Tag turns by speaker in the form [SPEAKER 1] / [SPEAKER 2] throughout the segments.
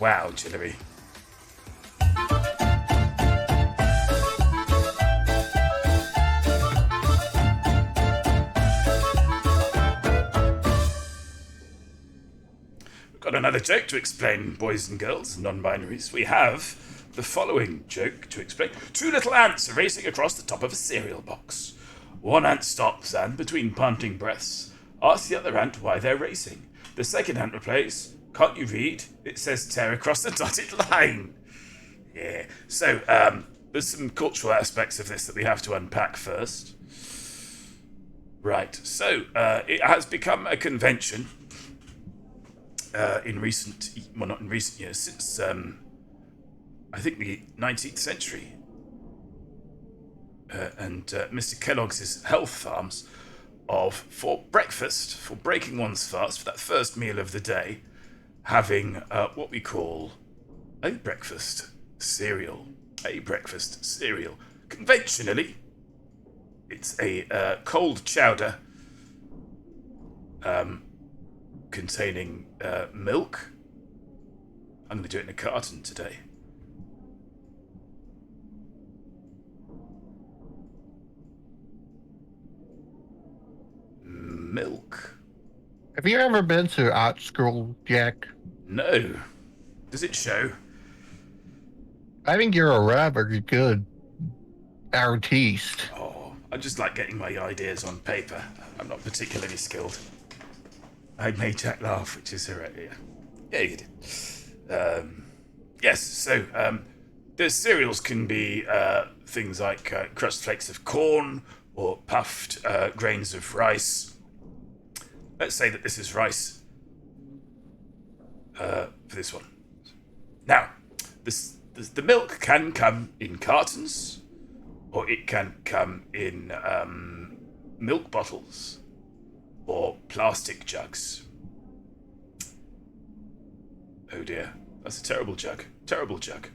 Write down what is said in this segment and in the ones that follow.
[SPEAKER 1] Wow, Jillery. We've got another joke to explain, boys and girls, non-binaries. We have the following joke to explain. Two little ants are racing across the top of a cereal box. One ant stops and, between panting breaths, asks the other ant why they're racing. The second ant replies, "Can't you read? It says tear across the dotted line." Yeah. So, there's some cultural aspects of this that we have to unpack first. Right. So, it has become a convention in recent, well, not in recent years, since I think the 19th century, and Mr. Kellogg's health farms for breakfast, for breaking one's fast, for that first meal of the day, having what we call a breakfast cereal. A breakfast cereal. Conventionally, it's a cold chowder containing milk. I'm going to do it in a carton today. Milk.
[SPEAKER 2] Have you ever been to art school, Jack?
[SPEAKER 1] No. Does it show?
[SPEAKER 2] I think you're a rather good artiste.
[SPEAKER 1] Oh, I just like getting my ideas on paper. I'm not particularly skilled. I made Jack laugh, which is hereditary. Yeah, you did. Yes, so the cereals can be things like crust flakes of corn or puffed grains of rice. Let's say that this is rice for this one. Now, the milk can come in cartons, or it can come in milk bottles or plastic jugs. Oh dear, that's a terrible jug. Terrible jug.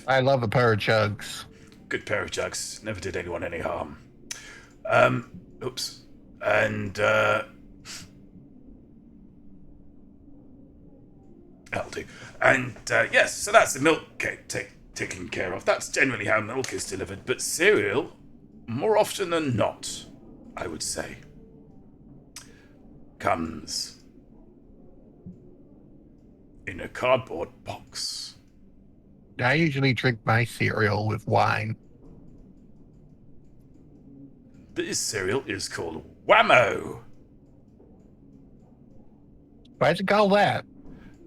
[SPEAKER 2] I love a pair of chugs.
[SPEAKER 1] Good pair of jugs. Never did anyone any harm. Oops. And that'll do. And yes, so that's the milk taken care of. That's generally how milk is delivered. But cereal, more often than not, I would say, comes in a cardboard box.
[SPEAKER 2] I usually drink my cereal with wine.
[SPEAKER 1] This cereal is called Whammo.
[SPEAKER 2] Why'd you call that?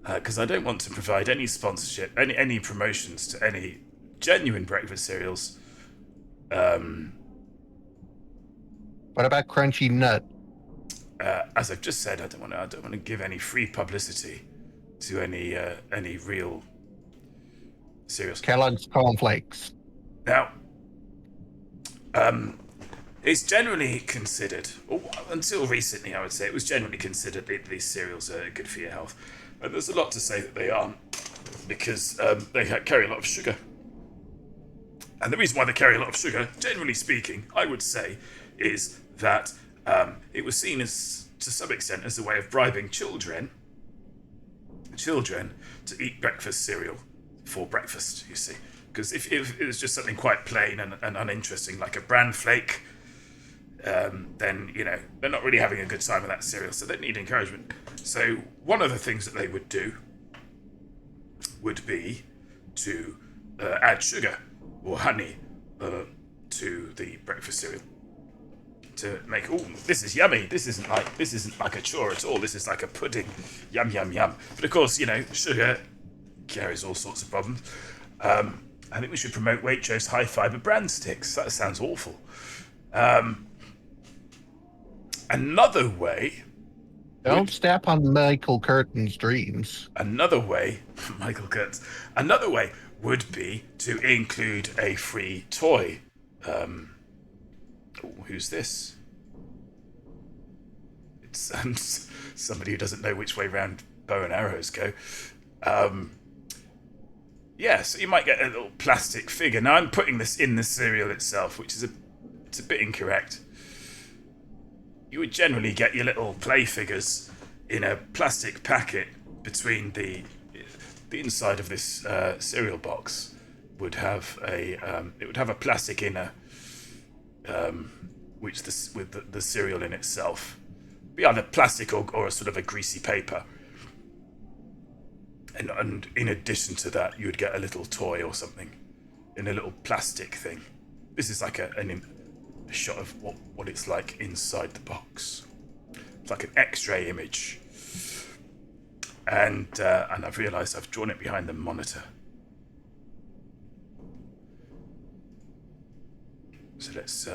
[SPEAKER 1] Because I don't want to provide any sponsorship, any promotions to any genuine breakfast cereals.
[SPEAKER 2] What about Crunchy Nut?
[SPEAKER 1] As I've just said, I don't want to give any free publicity to any real cereals.
[SPEAKER 2] Kellogg's Cornflakes.
[SPEAKER 1] Now, it's generally considered, or until recently, I would say, it was generally considered that these cereals are good for your health. And there's a lot to say that they aren't, because they carry a lot of sugar. And the reason why they carry a lot of sugar, generally speaking, I would say, is that it was seen as, to some extent, as a way of bribing children to eat breakfast cereal for breakfast, you see. Because if it was just something quite plain and uninteresting, like a bran flake, then, you know, they're not really having a good time with that cereal, so they need encouragement. So one of the things that they would do would be to add sugar or honey to the breakfast cereal to make, oh, this is yummy. This isn't like a chore at all. This is like a pudding. Yum, yum, yum. But of course, you know, sugar carries all sorts of problems. I think we should promote Waitrose high fiber bran sticks. That sounds awful. Another way.
[SPEAKER 2] Don't step on Michael Curtin's dreams.
[SPEAKER 1] Another way, Michael Kurtz. Another way would be to include a free toy. Who's this? It's somebody who doesn't know which way round bow and arrows go. Yeah, so you might get a little plastic figure. Now I'm putting this in the cereal itself, which is it's a bit incorrect. You would generally get your little play figures in a plastic packet between the inside of this cereal box would have a plastic inner, which with the cereal in itself, be either plastic or a sort of a greasy paper. And in addition to that, you would get a little toy or something in a little plastic thing. This is like a shot of what it's like inside the box. It's like an X-ray image. And I've realised I've drawn it behind the monitor. So let's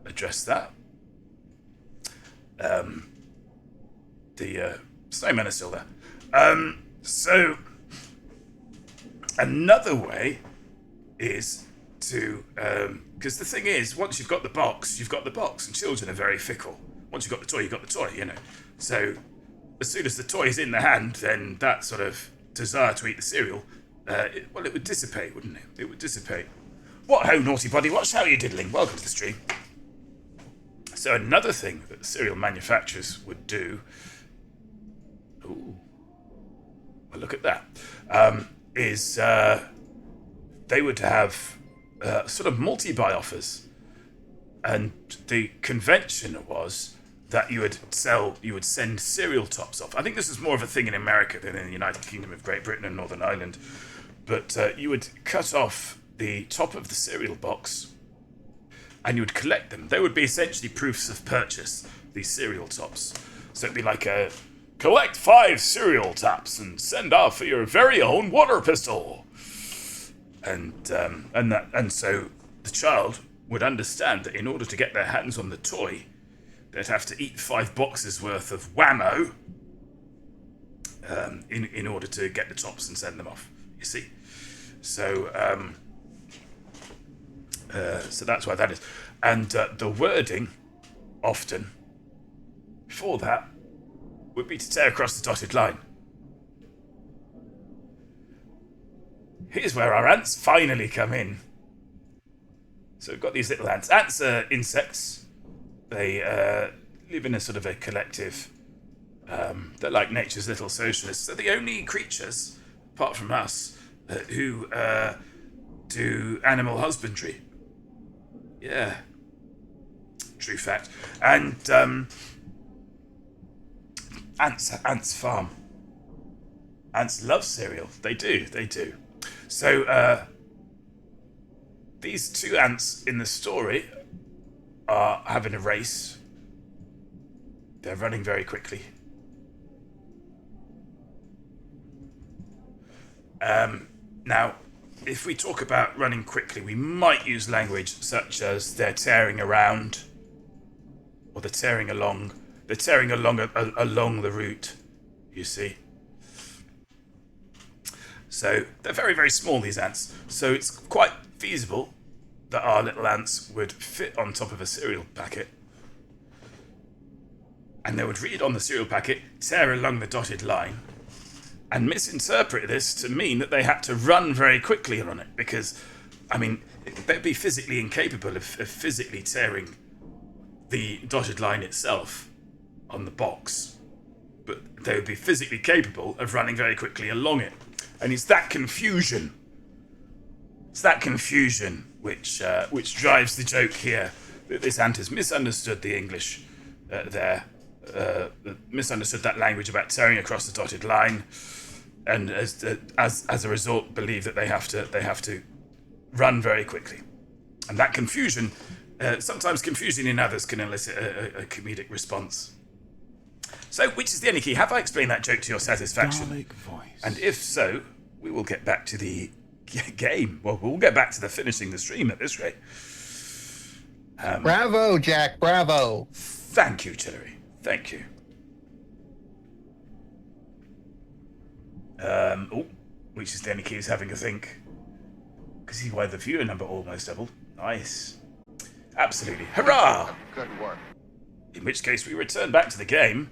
[SPEAKER 1] address that. The snowmen are still there. So another way is to, because the thing is, once you've got the box, you've got the box, and children are very fickle. Once you've got the toy, you've got the toy, you know. So as soon as the toy is in the hand, then that sort of desire to eat the cereal, it would dissipate, wouldn't it? It would dissipate. What ho, naughty buddy, what's how you diddling? Welcome to the stream. So another thing that the cereal manufacturers would do, ooh, well, look at that, is they would have sort of multi-buy offers. And the convention was that you would send cereal tops off. I think this is more of a thing in America than in the United Kingdom of Great Britain and Northern Ireland. But you would cut off the top of the cereal box and you would collect them. They would be essentially proofs of purchase, these cereal tops. So it'd be like a collect 5 cereal tops and send off for your very own water pistol. And so the child would understand that in order to get their hands on the toy, they'd have to eat 5 boxes worth of Whammo in order to get the tops and send them off. You see, so that's why that is, and the wording often for that would be to tear across the dotted line. Here's where our ants finally come in. So we've got these little ants. Ants are insects. They live in a sort of a collective. They're like nature's little socialists. They're the only creatures, apart from us, who do animal husbandry. Yeah. True fact. And ants farm. Ants love cereal. They do. So these 2 ants in the story are having a race. They're running very quickly. Now, if we talk about running quickly, we might use language such as they're tearing around, or they're tearing along. They're tearing along along the route, you see. So they're very, very small, these ants. So it's quite feasible that our little ants would fit on top of a cereal packet. And they would read on the cereal packet, tear along the dotted line, and misinterpret this to mean that they had to run very quickly on it. Because, I mean, they'd be physically incapable of physically tearing the dotted line itself on the box. But they would be physically capable of running very quickly along it. And it's that confusion. It's that confusion which drives the joke here. That this ant has misunderstood the English there. Misunderstood that language about tearing across the dotted line. And as a result, believe that they have to run very quickly. And that confusion, sometimes confusion in others, can elicit a comedic response. So, which is the only key? Have I explained that joke to your satisfaction?
[SPEAKER 3] Dalek voice.
[SPEAKER 1] And if so, we will get back to the game. Well, we'll get back to the finishing the stream at this rate.
[SPEAKER 2] Bravo, Jack, bravo.
[SPEAKER 1] Thank you, Tillery. Thank you. Which is the only key is having a think. Because see why the viewer number almost doubled. Nice. Absolutely. Hurrah!
[SPEAKER 2] Good work.
[SPEAKER 1] In which case we return back to the game